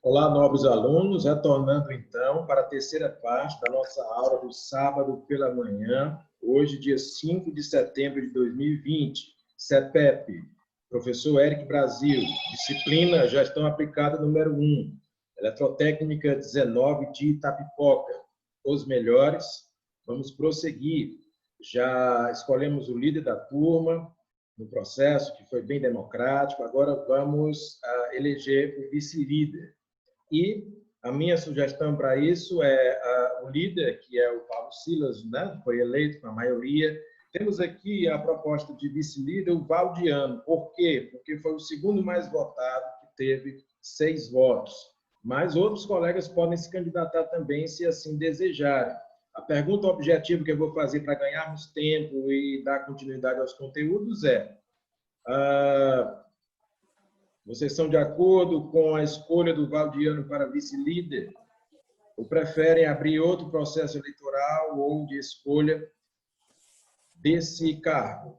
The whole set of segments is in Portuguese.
Olá, nobres alunos, retornando então para a terceira parte da nossa aula do sábado pela manhã, hoje, dia 5 de setembro de 2020, CEPEP, professor Eric Brasil, disciplina Gestão Aplicada número 1, Eletrotécnica 19 de Itapipoca, os melhores. Vamos prosseguir. Já escolhemos o líder da turma no processo, que foi bem democrático, agora vamos eleger o vice-líder. E a minha sugestão para isso é o líder, que é o Paulo Silas, né? Foi eleito com a maioria. Temos aqui a proposta de vice-líder, o Valdiano. Por quê? Porque foi o segundo mais votado, que teve 6 votos. Mas outros colegas podem se candidatar também, se assim desejarem. A pergunta objetiva que eu vou fazer para ganharmos tempo e dar continuidade aos conteúdos é... vocês são de acordo com a escolha do Valdiano para vice-líder? Ou preferem abrir outro processo eleitoral ou de escolha desse cargo?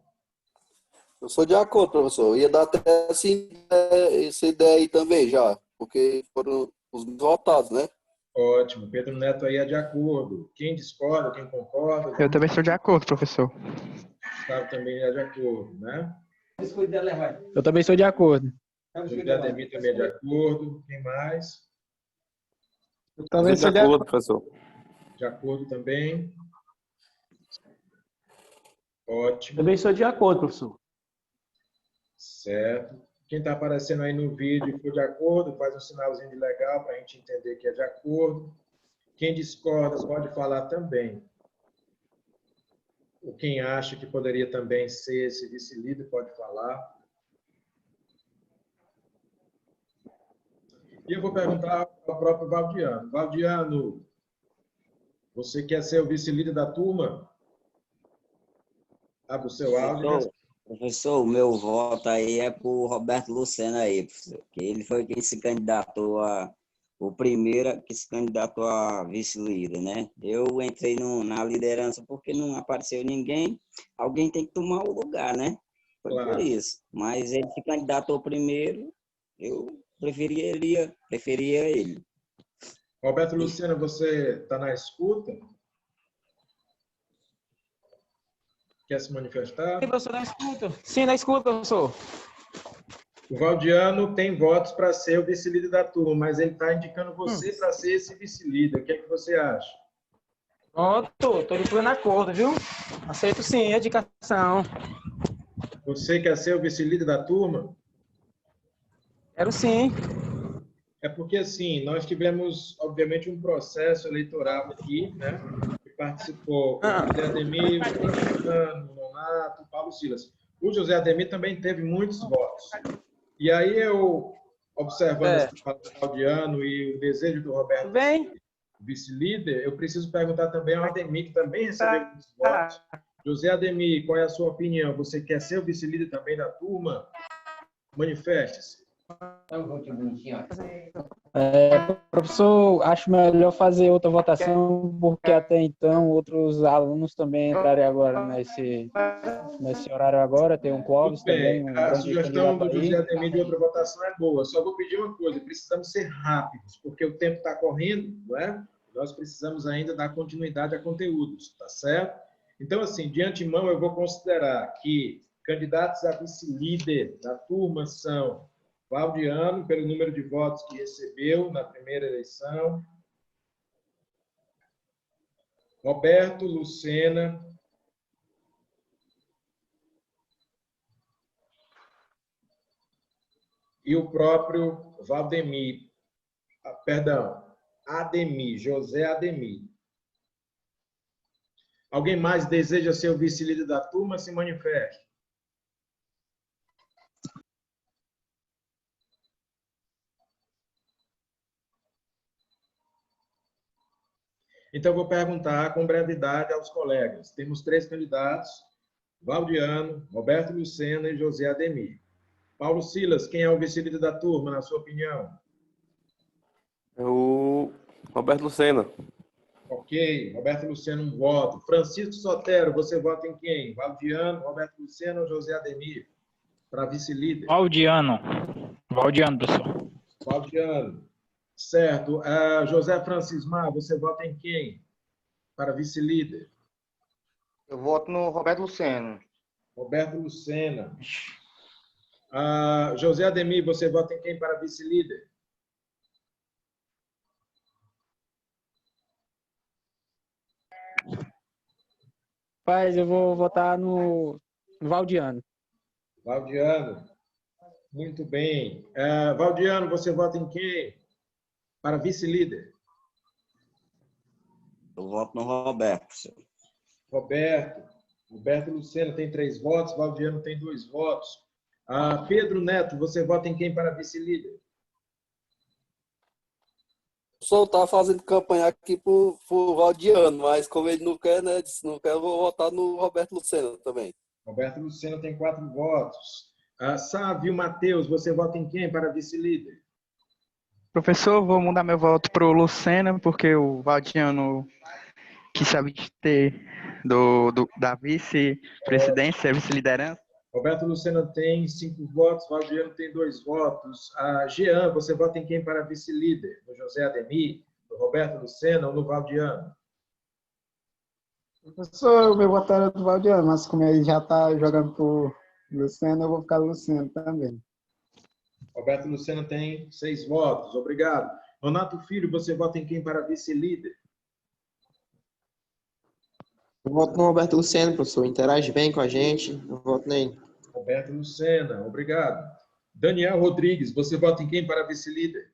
Eu sou de acordo, professor. Eu ia dar até essa ideia aí também já, porque foram os votados, né? Ótimo. Pedro Neto aí é de acordo. Quem discorda, quem concorda? Eu também sou de acordo, professor. Gustavo também é de acordo, né? Eu também sou de acordo. José Ademir também é de acordo. Quem mais? Eu também sou de acordo, professor. De acordo também. Ótimo. Também sou de acordo, professor. Certo. Quem está aparecendo aí no vídeo e for de acordo, faz um sinalzinho de legal para a gente entender que é de acordo. Quem discorda pode falar também. Ou quem acha que poderia também ser esse vice-líder pode falar. E eu vou perguntar ao próprio Valdiano. Valdiano, você quer ser o vice-líder da turma? Abre o seu áudio. Professor, o meu voto aí é para o Roberto Lucena aí, professor, que ele foi quem se candidatou o primeiro que se candidatou a vice-líder, né? Eu entrei na liderança porque não apareceu ninguém, alguém tem que tomar o lugar, né? Foi Claro. por isso. Mas ele se candidatou primeiro, eu preferia ele. Roberto Lucena, você está na escuta? Quer se manifestar? Sim, professor, na escuta. Sim, na escuta, professor. O Valdiano tem votos para ser o vice-líder da turma, mas ele está indicando você para ser esse vice-líder. O que é que você acha? Pronto, estou de pleno acordo, viu? Aceito sim, a indicação. Você quer ser o vice-líder da turma? Quero sim. É porque, assim, nós tivemos, obviamente, um processo eleitoral aqui, né? Que participou o José Ademir, o Nonato, o Paulo Silas. O José Ademir também teve muitos votos. E aí eu, observando esse fala do Claudiano e o desejo do Roberto, vice-líder, eu preciso perguntar também ao Ademir, que também recebeu muitos votos. José Ademir, qual é a sua opinião? Você quer ser o vice-líder também da turma? Manifeste-se. Professor, acho melhor fazer outra votação, porque até então outros alunos também entrarem agora nesse horário agora. Tem um Clóvis também. A sugestão do José Ademir de outra votação é boa. Só vou pedir uma coisa, precisamos ser rápidos, porque o tempo está correndo, não é? Nós precisamos ainda dar continuidade a conteúdos, tá certo? Então, assim, de antemão, eu vou considerar que candidatos a vice-líder da turma são Valdiano, pelo número de votos que recebeu na primeira eleição. Roberto Lucena. E o próprio Valdemir. Perdão, Ademir, José Ademir. Alguém mais deseja ser o vice-líder da turma? Se manifeste. Então, vou perguntar com brevidade aos colegas. Temos 3 candidatos, Valdiano, Roberto Lucena e José Ademir. Paulo Silas, quem é o vice-líder da turma, na sua opinião? É o Roberto Lucena. Ok, Roberto Lucena, um voto. Francisco Sotero, você vota em quem? Valdiano, Roberto Lucena ou José Ademir? Para vice-líder. Valdiano, professor. Valdiano. Certo. José Francismar, você vota em quem? Para vice-líder. Eu voto no Roberto Luceno. Roberto Lucena. José Ademir, você vota em quem para vice-líder? Rapaz, eu vou votar no Valdiano. Valdiano. Muito bem. Valdiano, você vota em quem? Para vice-líder. Eu voto no Roberto, professor. Roberto Lucena tem 3 votos, Valdiano tem 2 votos. Pedro Neto, você vota em quem para vice-líder? O pessoal tá fazendo campanha aqui pro Valdiano, mas como ele não quer, né? Disse, não quer, eu vou votar no Roberto Lucena também. Roberto Lucena tem 4 votos. Sávio Matheus, você vota em quem para vice-líder? Professor, vou mudar meu voto pro Lucena, porque o Valdiano quis se abster da vice-presidência, vice-liderança. Roberto Lucena tem 5 votos, Valdiano tem 2 votos. Jean, você vota em quem para vice-líder? No José Ademir, no Roberto Lucena ou no Valdiano? Professor, o meu voto era do Valdiano, mas como ele já está jogando por Luciano, eu vou ficar Luciano também. Roberto Lucena tem 6 votos. Obrigado. Donato Filho, você vota em quem para vice-líder? Eu voto no Roberto Luceno, professor. Interage bem com a gente. Eu voto nele. Roberto Lucena, obrigado. Daniel Rodrigues, você vota em quem para vice-líder?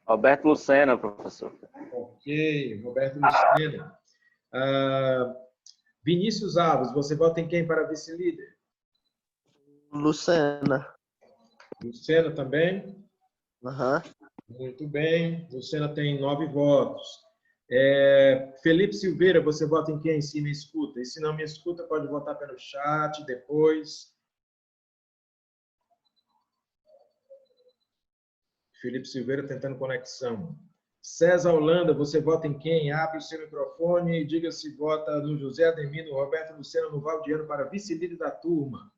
Roberto Lucena, professor. Ok, Roberto Lucena. Vinícius Alves, você vota em quem para vice-líder? Lucena. Lucena também? Aham. Muito bem. Lucena tem 9 votos. Felipe Silveira, você vota em quem? Se me escuta. E se não me escuta, pode votar pelo chat depois. Felipe Silveira tentando conexão. César Holanda, você vota em quem? Abre o seu microfone e diga se vota no José Ademir, no Roberto Lucena, no Valdiano para vice-líder da turma.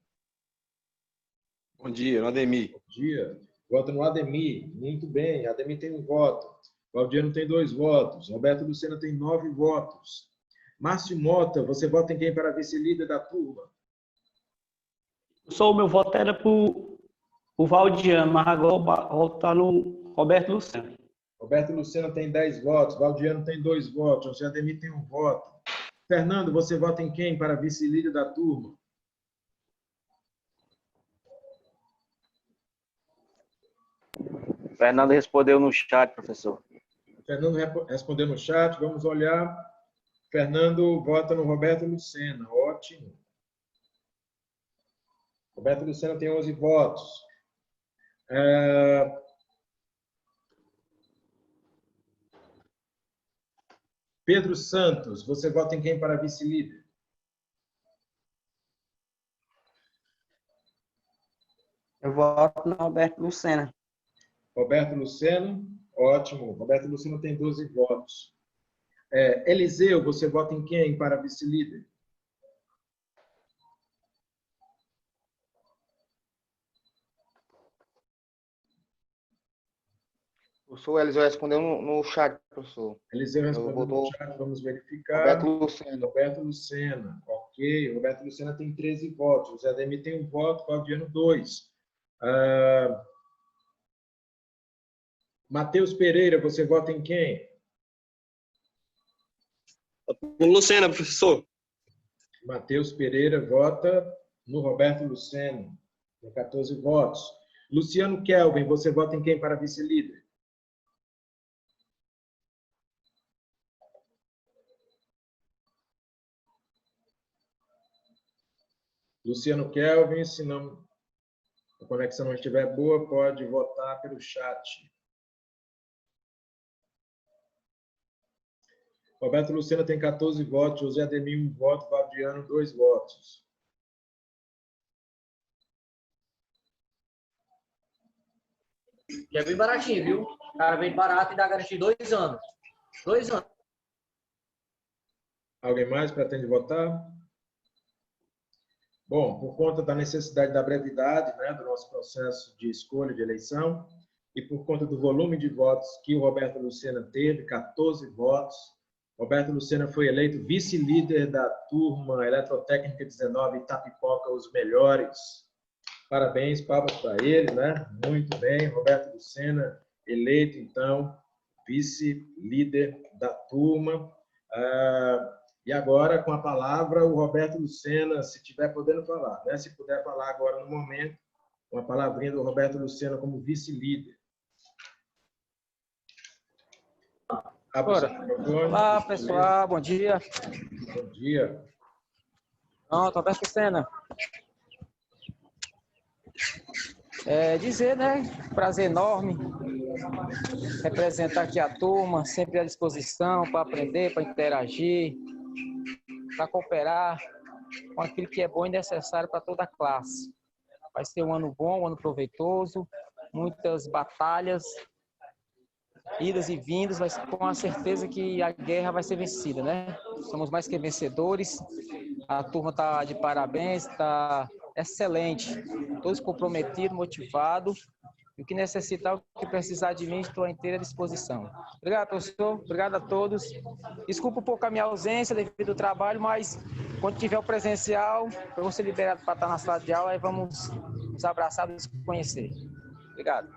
Bom dia, no Ademir. Bom dia. Vota no Ademir. Muito bem. Ademir tem 1 voto. Valdiano tem 2 votos. Roberto Lucena tem 9 votos. Márcio Mota, você vota em quem para vice-líder da turma? O meu voto era para o Valdiano, mas agora eu vou votar no Roberto Lucena. Roberto Lucena tem 10 votos. Valdiano tem 2 votos. José Ademir tem 1 voto. Fernando, você vota em quem para vice-líder da turma? Fernando respondeu no chat, professor. Fernando respondeu no chat. Vamos olhar. Fernando vota no Roberto Lucena. Ótimo. Roberto Lucena tem 11 votos. Pedro Santos, você vota em quem para vice-líder? Eu voto no Roberto Lucena. Roberto Lucena, ótimo. Roberto Lucena tem 12 votos. Eliseu, você vota em quem para vice-líder? O professor Eliseu respondeu no chat, professor. Eliseu respondeu no chat, vamos verificar. Roberto Lucena. Roberto Lucena, ok. Roberto Lucena tem 13 votos. José Ademir tem 1 voto, Valdiano 2. Matheus Pereira, você vota em quem? No Lucena, professor. Matheus Pereira vota no Roberto Lucena, com 14 votos. Luciano Kelvin, você vota em quem para vice-líder? Luciano Kelvin, se não, a conexão não estiver boa, pode votar pelo chat. Roberto Lucena tem 14 votos, José Ademir 1 voto, Valdiano 2 votos. E é bem baratinho, viu? O cara vem barato e dá garantia de 2 anos. 2 anos. Alguém mais pretende votar? Bom, por conta da necessidade da brevidade, né, do nosso processo de escolha de eleição, e por conta do volume de votos que o Roberto Lucena teve, 14 votos, Roberto Lucena foi eleito vice-líder da turma Eletrotécnica 19 Itapipoca, os melhores. Parabéns, palmas para ele, né? Muito bem, Roberto Lucena, eleito, então, vice-líder da turma. E agora, com a palavra, o Roberto Lucena, se estiver podendo falar, né? Se puder falar agora no momento, uma palavrinha do Roberto Lucena como vice-líder. Olá, pessoal, bom dia. Bom dia. Pronto, Roberto Lucena. Dizer, né, prazer enorme representar aqui a turma, sempre à disposição para aprender, para interagir, para cooperar com aquilo que é bom e necessário para toda a classe. Vai ser um ano bom, um ano proveitoso, muitas batalhas, idas e vindas, mas com a certeza que a guerra vai ser vencida, né? Somos mais que vencedores, a turma está de parabéns, está excelente, todos comprometidos, motivados, e o que necessitar, o que precisar de mim, estou à inteira disposição. Obrigado, professor, obrigado a todos. Desculpa um pouco a minha ausência devido ao trabalho, mas quando tiver o presencial, eu vou ser liberado para estar na sala de aula e vamos nos abraçar e nos conhecer. Obrigado.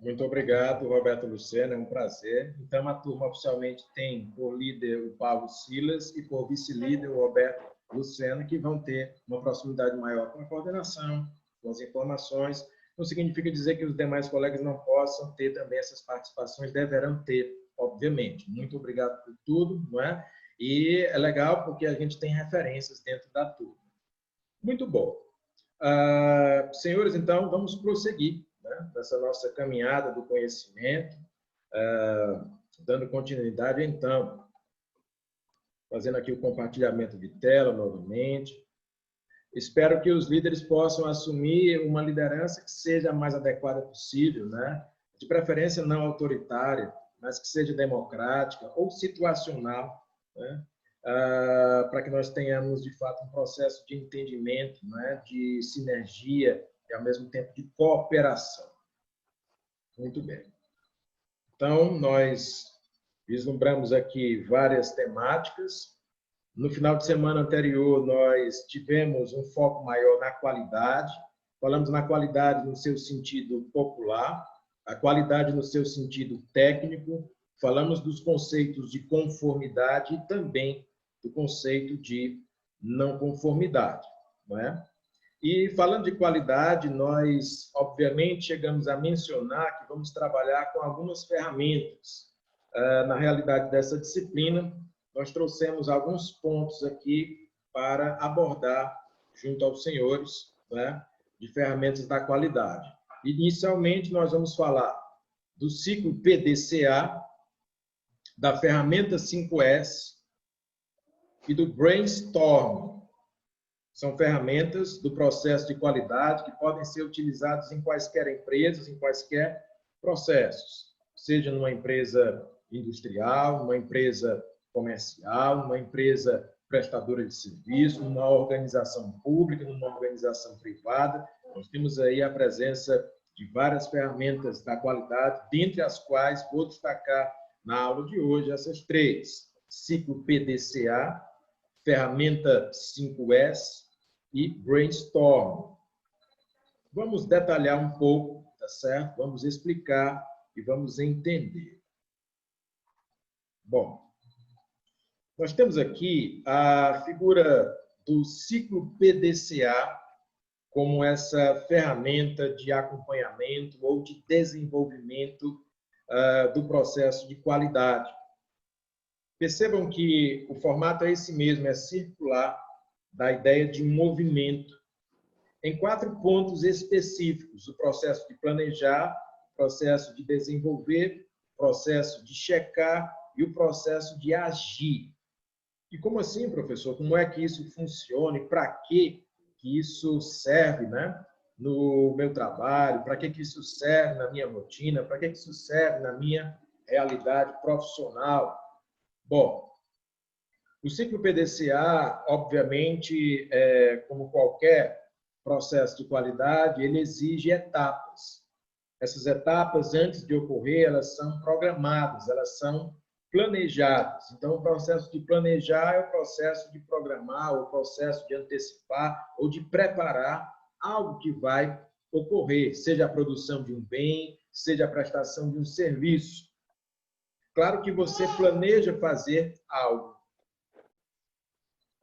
Muito obrigado, Roberto Lucena, é um prazer. Então, a turma oficialmente tem por líder o Paulo Silas e por vice-líder o Roberto Lucena, que vão ter uma proximidade maior com a coordenação, com as informações. Não significa dizer que os demais colegas não possam ter também essas participações, deverão ter, obviamente. Muito obrigado por tudo, não é? E é legal porque a gente tem referências dentro da turma. Muito bom. Senhores, então, vamos prosseguir, né, nessa nossa caminhada do conhecimento, dando continuidade, então, fazendo aqui o compartilhamento de tela novamente. Espero que os líderes possam assumir uma liderança que seja a mais adequada possível, né? De preferência não autoritária, mas que seja democrática ou situacional, né? Para que nós tenhamos, de fato, um processo de entendimento, né? De sinergia e, ao mesmo tempo, de cooperação. Muito bem. Então, nós vislumbramos aqui várias temáticas. No final de semana anterior, nós tivemos um foco maior na qualidade. Falamos na qualidade no seu sentido popular, a qualidade no seu sentido técnico. Falamos dos conceitos de conformidade e também do conceito de não conformidade, não é? E falando de qualidade, nós, obviamente, chegamos a mencionar que vamos trabalhar com algumas ferramentas. Na realidade dessa disciplina, nós trouxemos alguns pontos aqui para abordar junto aos senhores, né, de ferramentas da qualidade. Inicialmente, nós vamos falar do ciclo PDCA, da ferramenta 5S e do Brainstorm. São ferramentas do processo de qualidade que podem ser utilizadas em quaisquer empresas, em quaisquer processos, seja numa empresa industrial, numa empresa comercial, numa empresa prestadora de serviço, numa organização pública, numa organização privada. Nós temos aí a presença de várias ferramentas da qualidade, dentre as quais vou destacar na aula de hoje essas três: ciclo PDCA, ferramenta 5S e Brainstorm. Vamos detalhar um pouco, tá certo? Vamos explicar e vamos entender. Bom, nós temos aqui a figura do ciclo PDCA como essa ferramenta de acompanhamento ou de desenvolvimento do processo de qualidade. Percebam que o formato é esse mesmo, é circular, da ideia de movimento, em 4 pontos específicos: o processo de planejar, o processo de desenvolver, o processo de checar e o processo de agir. E como assim, professor? Como é que isso funciona e para que isso serve, né, no meu trabalho? Para que isso serve na minha rotina? Para que isso serve na minha realidade profissional? Bom, o ciclo PDCA, obviamente, como qualquer processo de qualidade, ele exige etapas. Essas etapas, antes de ocorrer, elas são programadas, elas são planejadas. Então, o processo de planejar é o processo de programar, o processo de antecipar ou de preparar algo que vai ocorrer, seja a produção de um bem, seja a prestação de um serviço. Claro que você planeja fazer algo.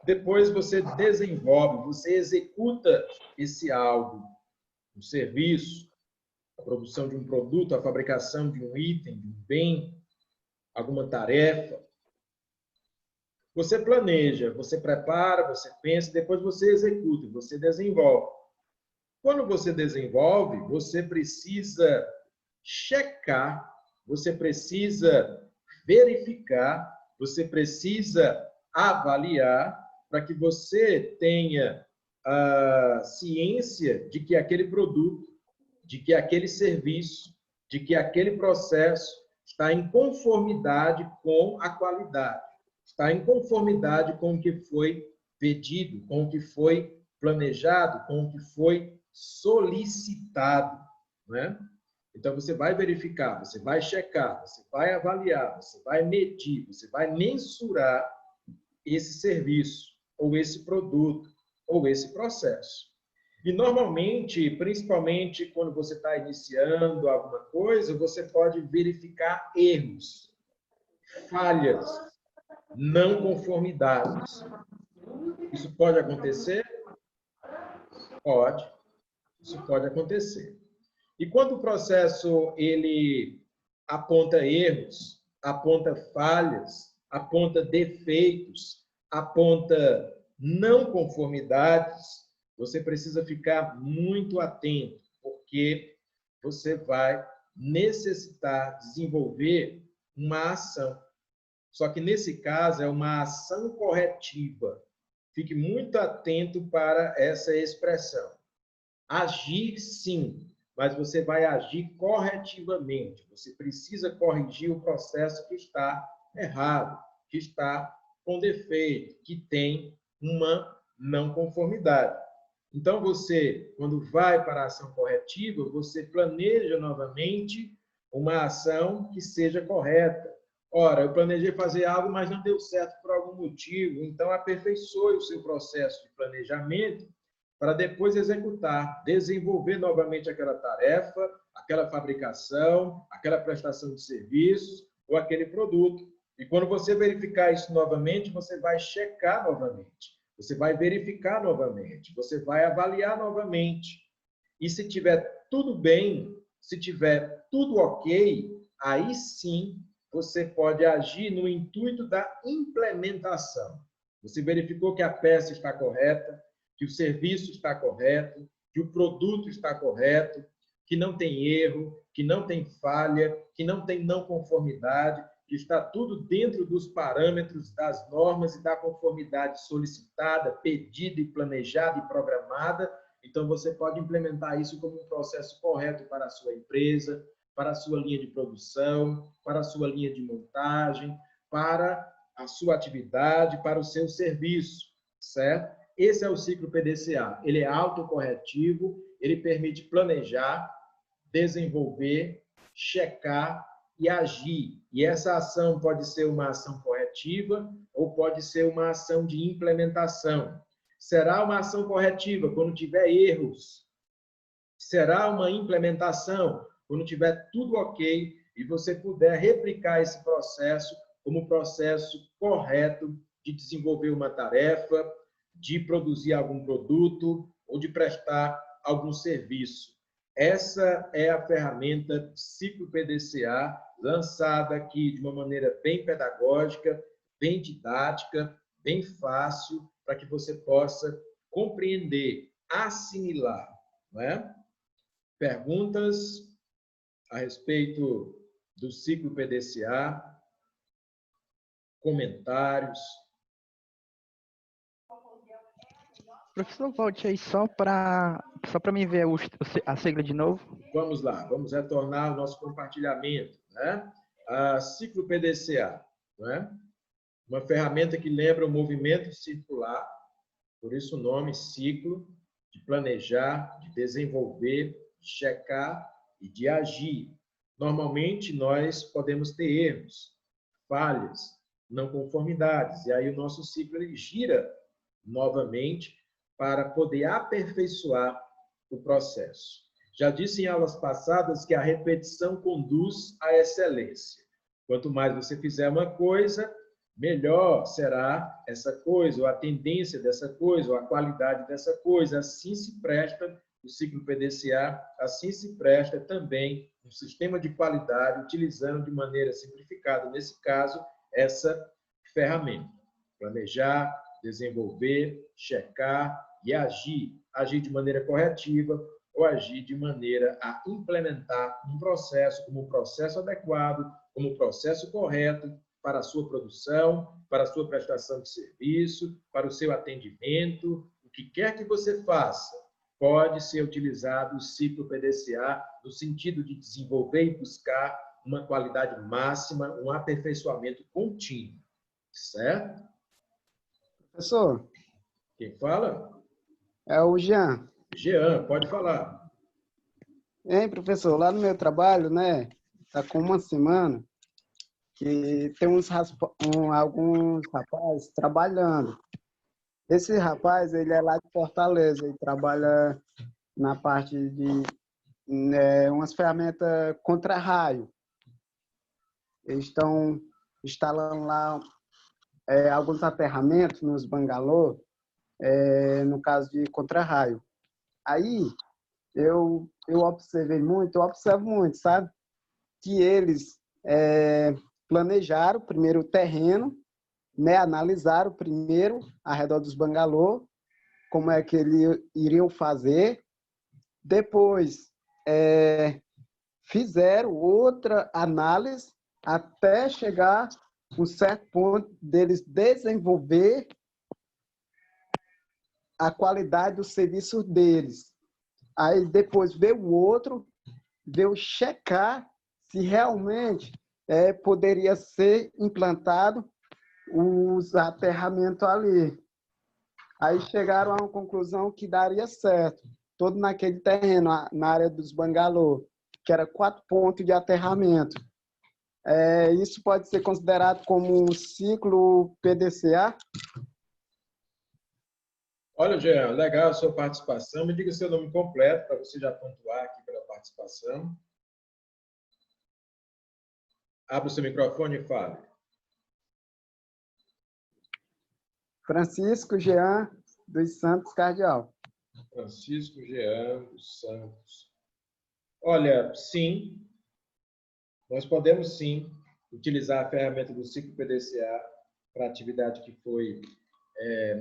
Depois você desenvolve, você executa esse algo, um serviço, a produção de um produto, a fabricação de um item, de um bem, alguma tarefa. Você planeja, você prepara, você pensa, depois você executa, você desenvolve. Quando você desenvolve, você precisa checar, você precisa verificar, você precisa avaliar para que você tenha a ciência de que aquele produto, de que aquele serviço, de que aquele processo está em conformidade com a qualidade, está em conformidade com o que foi pedido, com o que foi planejado, com o que foi solicitado, né? Então, você vai verificar, você vai checar, você vai avaliar, você vai medir, você vai mensurar esse serviço, ou esse produto, ou esse processo. E, normalmente, principalmente quando você está iniciando alguma coisa, você pode verificar erros, falhas, não conformidades. Isso pode acontecer? Pode. Isso pode acontecer. E quando o processo ele aponta erros, aponta falhas, aponta defeitos, aponta não conformidades, você precisa ficar muito atento, porque você vai necessitar desenvolver uma ação. Só que, nesse caso, é uma ação corretiva. Fique muito atento para essa expressão. Agir, sim, mas você vai agir corretivamente. Você precisa corrigir o processo que está errado, que está com defeito, que tem uma não conformidade. Então, você, quando vai para a ação corretiva, você planeja novamente uma ação que seja correta. Ora, eu planejei fazer algo, mas não deu certo por algum motivo. Então, aperfeiçoe o seu processo de planejamento para depois executar, desenvolver novamente aquela tarefa, aquela fabricação, aquela prestação de serviços ou aquele produto. E quando você verificar isso novamente, você vai checar novamente, você vai verificar novamente, você vai avaliar novamente. E se tiver tudo bem, se tiver tudo ok, aí sim você pode agir no intuito da implementação. Você verificou que a peça está correta, que o serviço está correto, que o produto está correto, que não tem erro, que não tem falha, que não tem não conformidade, que está tudo dentro dos parâmetros, das normas e da conformidade solicitada, pedida e planejada e programada. Então, você pode implementar isso como um processo correto para a sua empresa, para a sua linha de produção, para a sua linha de montagem, para a sua atividade, para o seu serviço, certo? Esse é o ciclo PDCA. Ele é autocorretivo, ele permite planejar, desenvolver, checar e agir. E essa ação pode ser uma ação corretiva ou pode ser uma ação de implementação. Será uma ação corretiva quando tiver erros. Será uma implementação quando tiver tudo ok e você puder replicar esse processo como processo correto de desenvolver uma tarefa, de produzir algum produto ou de prestar algum serviço. Essa é a ferramenta Ciclo PDCA, lançada aqui de uma maneira bem pedagógica, bem didática, bem fácil, para que você possa compreender, assimilar, não é? Perguntas a respeito do Ciclo PDCA? Comentários? Professor, volte aí só para mim ver a sigla de novo. Vamos lá, vamos retornar ao nosso compartilhamento, né? A Ciclo PDCA, né? Uma ferramenta que lembra o movimento circular, por isso o nome ciclo, de planejar, de desenvolver, de checar e de agir. Normalmente, nós podemos ter erros, falhas, não conformidades, e aí o nosso ciclo ele gira novamente para poder aperfeiçoar o processo. Já disse em aulas passadas que a repetição conduz à excelência. Quanto mais você fizer uma coisa, melhor será essa coisa, ou a tendência dessa coisa, ou a qualidade dessa coisa. Assim se presta o ciclo PDCA, assim se presta também um sistema de qualidade, utilizando de maneira simplificada, nesse caso, essa ferramenta. Planejar, desenvolver, checar e agir. Agir de maneira corretiva ou agir de maneira a implementar um processo como um processo adequado, como um processo correto para a sua produção, para a sua prestação de serviço, para o seu atendimento. O que quer que você faça, pode ser utilizado o ciclo PDCA no sentido de desenvolver e buscar uma qualidade máxima, um aperfeiçoamento contínuo. Certo? Professor? Quem fala? É o Jean. Jean, pode falar. Hein, professor? Lá no meu trabalho, né? Tá com uma semana que tem alguns rapazes trabalhando. Esse rapaz, ele é lá de Fortaleza, ele trabalha na parte de umas ferramentas contra raio. Eles estão instalando lá alguns aterramentos nos bangalô, no caso de contra-raio. Aí, eu observo muito, sabe? Que eles planejaram primeiro o terreno, né? Analisaram primeiro ao redor dos bangalô, como é que eles iriam fazer. Depois, fizeram outra análise até chegar um certo ponto deles desenvolver a qualidade do serviço deles. Aí depois veio o outro, veio checar se realmente poderia ser implantado os aterramentos ali. Aí chegaram a uma conclusão que daria certo, todo naquele terreno, na área dos bangalô, que era 4 pontos de aterramento. Isso pode ser considerado como um ciclo PDCA? Olha, Jean, legal a sua participação. Me diga seu nome completo, para você já pontuar aqui pela participação. Abra o seu microfone e fale. Francisco Jean dos Santos Cardial. Francisco Jean dos Santos. Olha, sim, nós podemos sim utilizar a ferramenta do ciclo PDCA para a atividade que foi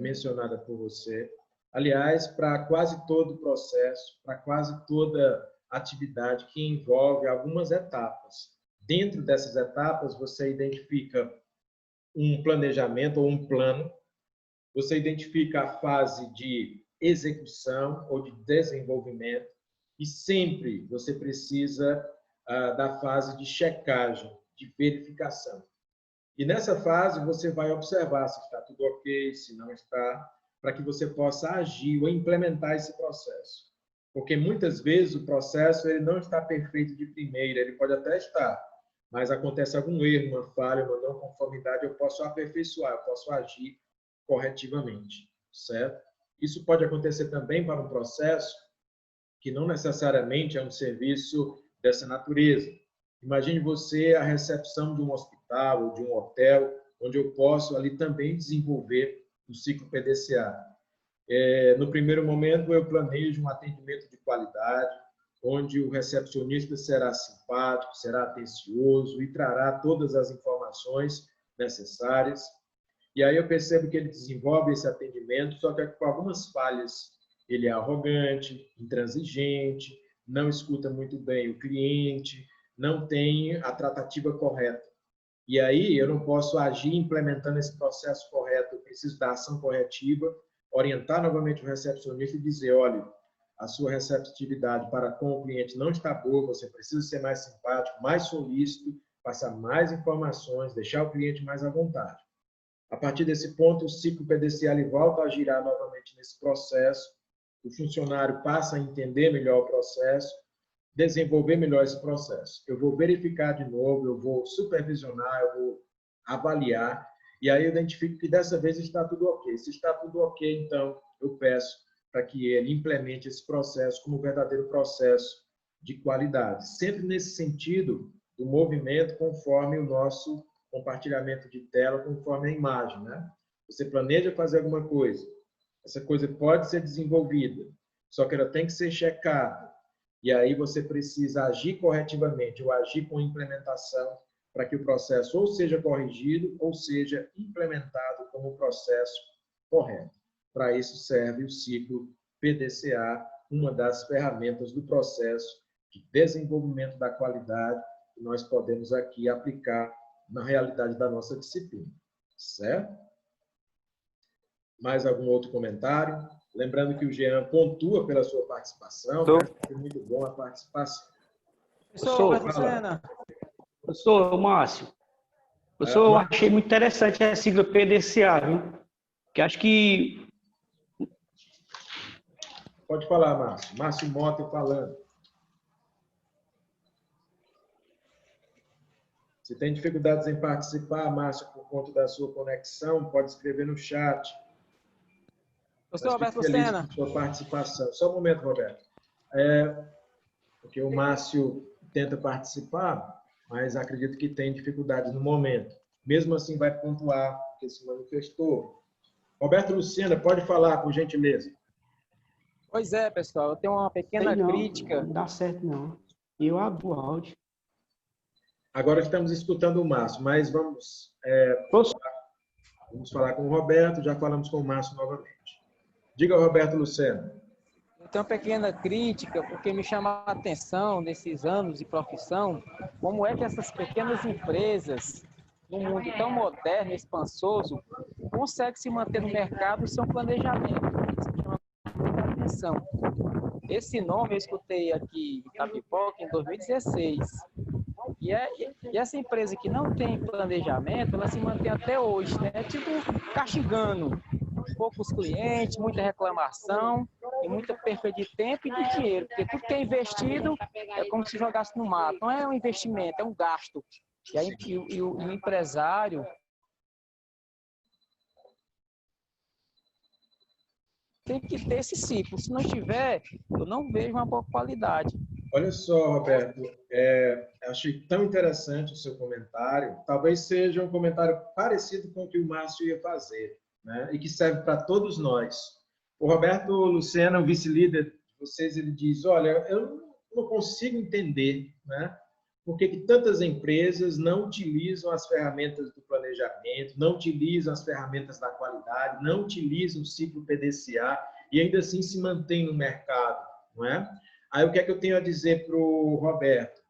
mencionada por você. Aliás, para quase todo o processo, para quase toda atividade que envolve algumas etapas. Dentro dessas etapas, você identifica um planejamento ou um plano, você identifica a fase de execução ou de desenvolvimento e sempre você precisa da fase de checagem, de verificação. E nessa fase você vai observar se está tudo ok, se não está, para que você possa agir ou implementar esse processo. Porque muitas vezes o processo ele não está perfeito de primeira, ele pode até estar, mas acontece algum erro, uma falha, uma não conformidade, eu posso aperfeiçoar, eu posso agir corretivamente, certo? Isso pode acontecer também para um processo que não necessariamente é um serviço dessa natureza. Imagine você a recepção de um hospital ou de um hotel, onde eu posso ali também desenvolver o ciclo PDCA. No primeiro momento, eu planejo um atendimento de qualidade, onde o recepcionista será simpático, será atencioso e trará todas as informações necessárias. E aí eu percebo que ele desenvolve esse atendimento, só que com algumas falhas. Ele é arrogante, intransigente, não escuta muito bem o cliente, não tem a tratativa correta. E aí eu não posso agir implementando esse processo correto, eu preciso da ação corretiva, orientar novamente o recepcionista e dizer, olha, a sua receptividade para com o cliente não está boa, você precisa ser mais simpático, mais solícito, passar mais informações, deixar o cliente mais à vontade. A partir desse ponto, o ciclo PDCA volta a girar novamente nesse processo, o funcionário passa a entender melhor o processo, desenvolver melhor esse processo. Eu vou verificar de novo, eu vou supervisionar, eu vou avaliar, e aí eu identifico que dessa vez está tudo ok. Se está tudo ok, então eu peço para que ele implemente esse processo como um verdadeiro processo de qualidade. Sempre nesse sentido do movimento, conforme o nosso compartilhamento de tela, conforme a imagem, né? Você planeja fazer alguma coisa, essa coisa pode ser desenvolvida, só que ela tem que ser checada. E aí você precisa agir corretivamente ou agir com implementação para que o processo ou seja corrigido ou seja implementado como processo correto. Para isso serve o ciclo PDCA, uma das ferramentas do processo de desenvolvimento da qualidade que nós podemos aqui aplicar na realidade da nossa disciplina. Certo? Mais algum outro comentário? Lembrando que o Jean pontua pela sua participação. Foi muito bom a participação. Professor Márcio, professor, eu achei muito interessante a sigla PDCA, viu? Que acho que... Pode falar, Márcio. Márcio Mota falando. Se tem dificuldades em participar, Márcio, por conta da sua conexão, pode escrever no chat. Professor Roberto Lucena. Sua participação. Só um momento, Roberto. Porque o Márcio tenta participar, mas acredito que tem dificuldades no momento. Mesmo assim, vai pontuar, porque se manifestou. Roberto Lucena, pode falar, por gentileza. Pois é, pessoal. Eu tenho uma pequena crítica. Não dá certo, não. Eu abro o áudio. Agora estamos escutando o Márcio, mas vamos falar com o Roberto, já falamos com o Márcio novamente. Diga, Roberto Lucena. Eu tenho uma pequena crítica, porque me chama a atenção, nesses anos de profissão, como é que essas pequenas empresas, num mundo tão moderno e expansoso, conseguem se manter no mercado sem um planejamento. Isso me chama muita atenção. Esse nome eu escutei aqui em Itapipoca em 2016. E essa empresa que não tem planejamento, ela se mantém até hoje, né? É tipo castigando. Poucos clientes, muita reclamação e muita perda de tempo e de dinheiro, porque tudo que é investido é como se jogasse no mato. Não é um investimento, é um gasto. E aí o empresário tem que ter esse ciclo. Se não tiver, eu não vejo uma boa qualidade. Olha só, Roberto, achei tão interessante o seu comentário. Talvez seja um comentário parecido com o que o Márcio ia fazer, né? E que serve para todos nós. O Roberto Lucena, o vice-líder de vocês, ele diz, olha, eu não consigo entender, né? Por que tantas empresas não utilizam as ferramentas do planejamento, não utilizam as ferramentas da qualidade, não utilizam o ciclo PDCA e ainda assim se mantêm no mercado, não é? Aí o que é que eu tenho a dizer para o Roberto?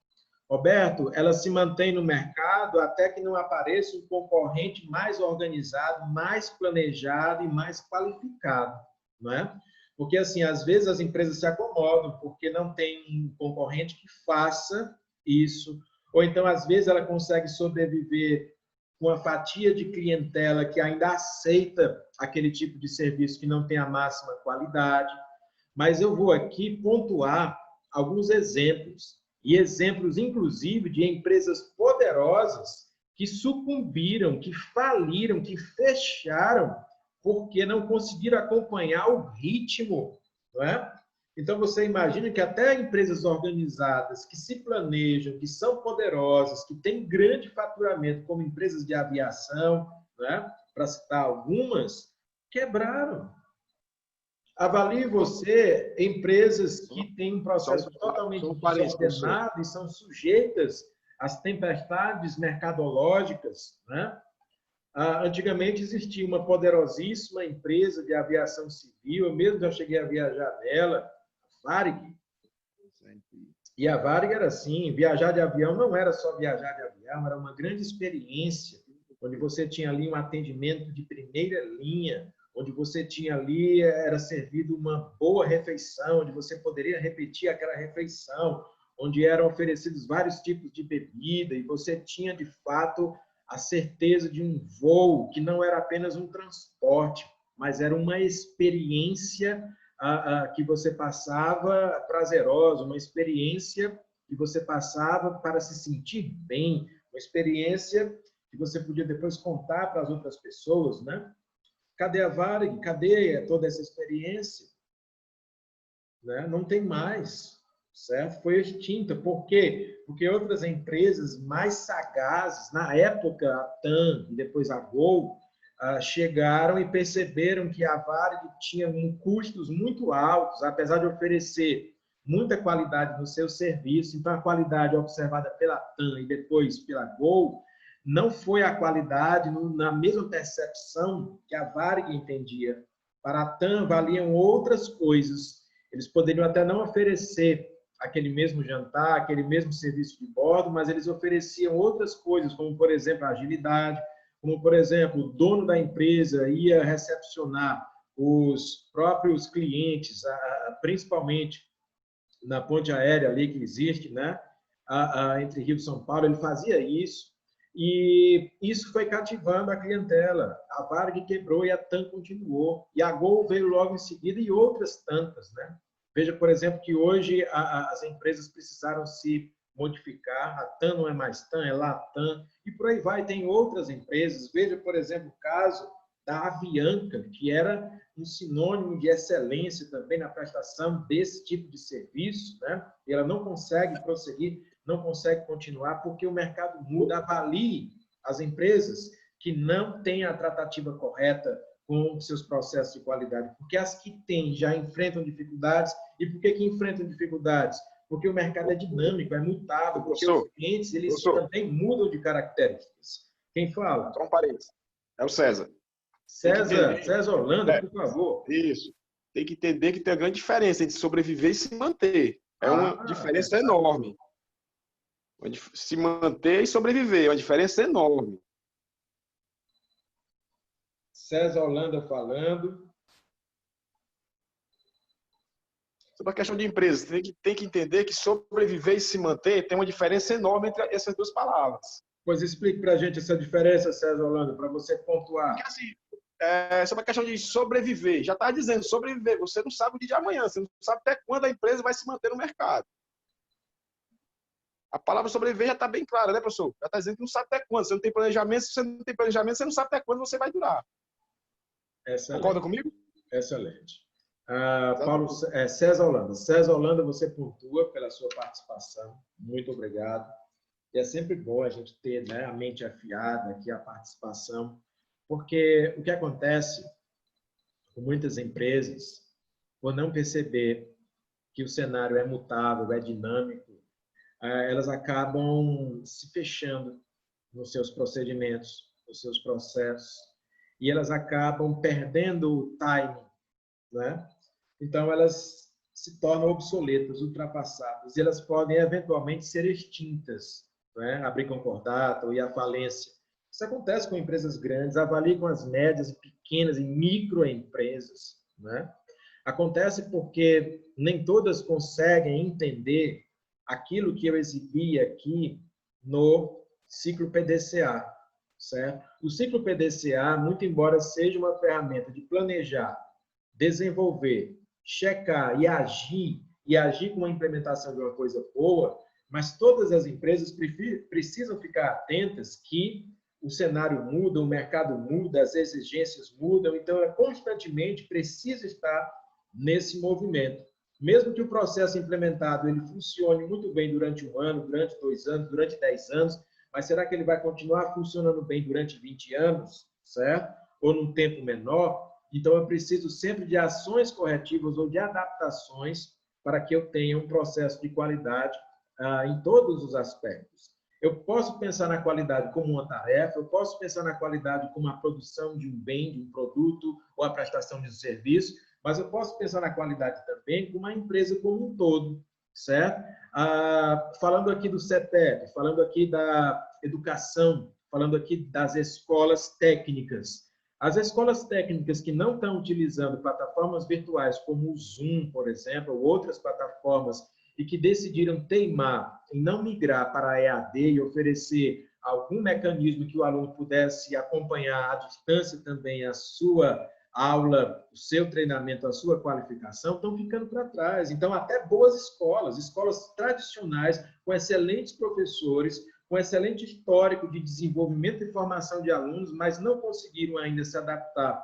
Roberto, ela se mantém no mercado até que não apareça um concorrente mais organizado, mais planejado e mais qualificado, não é? Porque, assim, às vezes as empresas se acomodam porque não tem um concorrente que faça isso, ou então, às vezes, ela consegue sobreviver com uma fatia de clientela que ainda aceita aquele tipo de serviço que não tem a máxima qualidade. Mas eu vou aqui pontuar alguns exemplos, e exemplos, inclusive, de empresas poderosas que sucumbiram, que faliram, que fecharam, porque não conseguiram acompanhar o ritmo, não é? Então, você imagina que até empresas organizadas, que se planejam, que são poderosas, que têm grande faturamento, como empresas de aviação, não é? Para citar algumas, quebraram. Avalie você empresas que têm um processo totalmente desordenado e são sujeitas às tempestades mercadológicas, né? Antigamente existia uma poderosíssima empresa de aviação civil, eu mesmo já cheguei a viajar nela, a Varig. E a Varig era assim, viajar de avião não era só viajar de avião, era uma grande experiência, onde você tinha ali um atendimento de primeira linha, onde você tinha ali, era servido uma boa refeição, onde você poderia repetir aquela refeição, onde eram oferecidos vários tipos de bebida, e você tinha, de fato, a certeza de um voo que não era apenas um transporte, mas era uma experiência que você passava prazerosa, uma experiência que você passava para se sentir bem, uma experiência que você podia depois contar para as outras pessoas, né? Cadê a Varig? Cadê toda essa experiência? Né? Não tem mais, certo? Foi extinta. Por quê? Porque outras empresas mais sagazes, na época a TAM e depois a Gol, chegaram e perceberam que a Varig tinha custos muito altos, apesar de oferecer muita qualidade no seu serviço. Então, a qualidade observada pela TAM e depois pela Gol não foi a qualidade na mesma percepção que a Varig entendia. Para a TAM, valiam outras coisas. Eles poderiam até não oferecer aquele mesmo jantar, aquele mesmo serviço de bordo, mas eles ofereciam outras coisas, como, por exemplo, a agilidade, como, por exemplo, o dono da empresa ia recepcionar os próprios clientes, principalmente na ponte aérea ali que existe, né? Entre Rio e São Paulo, ele fazia isso, e isso foi cativando a clientela. A Varig quebrou e a TAM continuou, e a Gol veio logo em seguida e outras tantas, né? Veja, por exemplo, que hoje as empresas precisaram se modificar, a TAM não é mais TAM, é Latam, e por aí vai, tem outras empresas. Veja, por exemplo, o caso da Avianca, que era um sinônimo de excelência também na prestação desse tipo de serviço, né? E ela não consegue prosseguir, não consegue continuar, porque o mercado muda. Avalie as empresas que não têm a tratativa correta com seus processos de qualidade, porque as que têm já enfrentam dificuldades. E por que enfrentam dificuldades? Porque o mercado é dinâmico, é mutável, porque os clientes eles também mudam de características. Quem fala? Só um parênteses. É o César. César Holanda, por favor. Isso. Tem que entender que tem uma grande diferença entre sobreviver e se manter. É uma diferença enorme. Se manter e sobreviver é uma diferença enorme. César Holanda falando. Sobre a questão de empresas, tem que entender que sobreviver e se manter tem uma diferença enorme entre essas duas palavras. Pois explique para a gente essa diferença, César Holanda, para você pontuar. Porque, assim, sobre a questão de sobreviver, já está dizendo, sobreviver, você não sabe o dia de amanhã, você não sabe até quando a empresa vai se manter no mercado. A palavra sobreviver já está bem clara, né, professor? Já está dizendo que não sabe até quando, você não tem planejamento, se você não tem planejamento, você não sabe até quando você vai durar. Excelente. Concorda comigo? Excelente. César Holanda. César Holanda, você pontua pela sua participação. Muito obrigado. E é sempre bom a gente ter, né, a mente afiada aqui, a participação, porque o que acontece com muitas empresas, por não perceber que o cenário é mutável, é dinâmico, elas acabam se fechando nos seus procedimentos, nos seus processos, e elas acabam perdendo o timing, né? Então, elas se tornam obsoletas, ultrapassadas, e elas podem, eventualmente, ser extintas, né? Abrir concordato ou ir à falência. Isso acontece com empresas grandes, avalie com as médias e pequenas e microempresas, né? Acontece porque nem todas conseguem entender aquilo que eu exibi aqui no ciclo PDCA, certo? O ciclo PDCA, muito embora seja uma ferramenta de planejar, desenvolver, checar e agir com a implementação de uma coisa boa, mas todas as empresas precisam ficar atentas que o cenário muda, o mercado muda, as exigências mudam, então ela constantemente precisa estar nesse movimento. Mesmo que o processo implementado ele funcione muito bem durante 1 ano, durante 2 anos, durante 10 anos, mas será que ele vai continuar funcionando bem durante 20 anos, certo? Ou num tempo menor? Então, eu preciso sempre de ações corretivas ou de adaptações para que eu tenha um processo de qualidade em todos os aspectos. Eu posso pensar na qualidade como uma tarefa, eu posso pensar na qualidade como a produção de um bem, de um produto, ou a prestação de um serviço, mas eu posso pensar na qualidade também como uma empresa como um todo, certo? Falando aqui do CETEP, falando aqui da educação, falando aqui das escolas técnicas. As escolas técnicas que não estão utilizando plataformas virtuais como o Zoom, por exemplo, ou outras plataformas, e que decidiram teimar em não migrar para a EAD e oferecer algum mecanismo que o aluno pudesse acompanhar à distância também a sua aula, o seu treinamento, a sua qualificação, estão ficando para trás. Então, até boas escolas, escolas tradicionais, com excelentes professores, com excelente histórico de desenvolvimento e formação de alunos, mas não conseguiram ainda se adaptar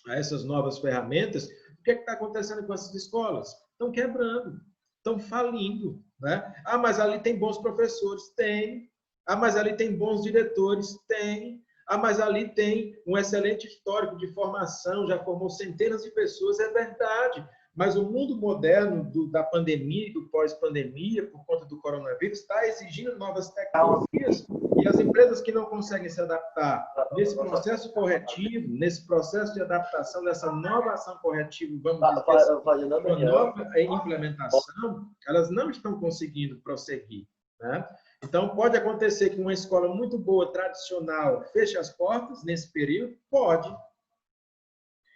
a essas novas ferramentas. O que está acontecendo com essas escolas? Estão quebrando, estão falindo, né? Ah, mas ali tem bons professores? Tem. Ah, mas ali tem bons diretores? Tem. Ah, mas ali tem um excelente histórico de formação, já formou centenas de pessoas, é verdade. Mas o mundo moderno da pandemia e do pós-pandemia, por conta do coronavírus, está exigindo novas tecnologias. E as empresas que não conseguem se adaptar nesse processo corretivo, nesse processo de adaptação dessa nova ação corretiva, vamos dizer assim, uma nova implementação, elas não estão conseguindo prosseguir, né? Então, pode acontecer que uma escola muito boa, tradicional, feche as portas nesse período? Pode.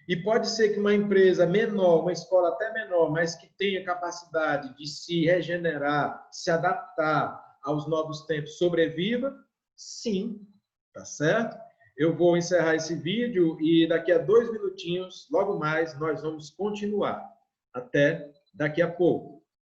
E pode ser que uma empresa menor, uma escola até menor, mas que tenha capacidade de se regenerar, se adaptar aos novos tempos, sobreviva? Sim, tá certo? Eu vou encerrar esse vídeo e daqui a 2 minutinhos, logo mais, nós vamos continuar. Até daqui a pouco.